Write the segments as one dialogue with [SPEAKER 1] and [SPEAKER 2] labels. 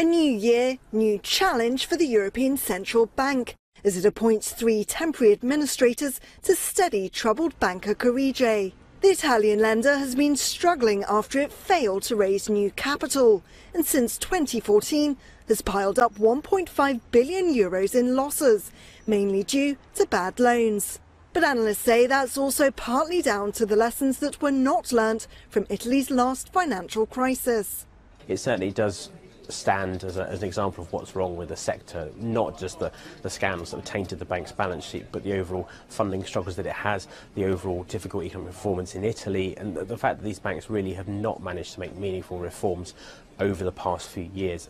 [SPEAKER 1] A new year, new challenge for the European Central Bank as it appoints 3 temporary administrators to steady troubled Banca Carige. The Italian lender has been struggling after it failed to raise new capital and since 2014 has piled up €1.5 billion in losses, mainly due to bad loans. But analysts say that's also partly down to the lessons that were not learnt from Italy's last financial crisis.
[SPEAKER 2] It certainly does stand as an example of what's wrong with the sector, not just the scandals that have tainted the bank's balance sheet, but the overall funding struggles that it has, the overall difficult economic performance in Italy, and the fact that these banks really have not managed to make meaningful reforms over the past few years.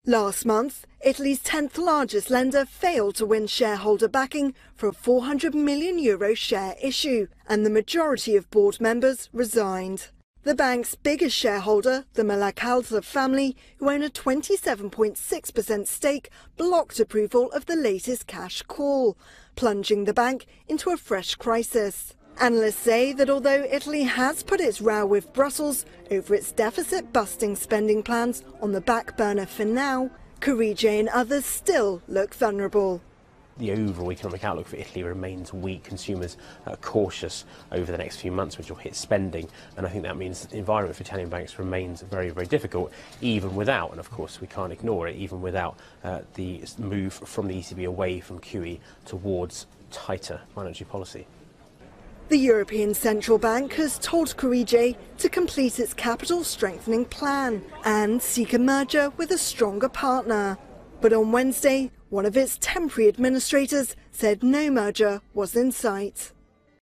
[SPEAKER 1] Last month, Italy's 10th largest lender failed to win shareholder backing for a €400 million share issue, and the majority of board members resigned. The bank's biggest shareholder, the Malacalza family, who own a 27.6% stake, blocked approval of the latest cash call, plunging the bank into a fresh crisis. Analysts say that although Italy has put its row with Brussels over its deficit-busting spending plans on the back burner for now, Carige and others still look vulnerable.
[SPEAKER 2] The overall economic outlook for Italy remains weak. Consumers are cautious over the next few months, which will hit spending, and I think that means the environment for Italian banks remains very, very difficult, even without, and of course we can't ignore it, even without the move from the ECB away from QE towards tighter monetary policy.
[SPEAKER 1] The European Central Bank has told Carige to complete its capital strengthening plan and seek a merger with a stronger partner. But on Wednesday, one of its temporary administrators said no merger was in sight.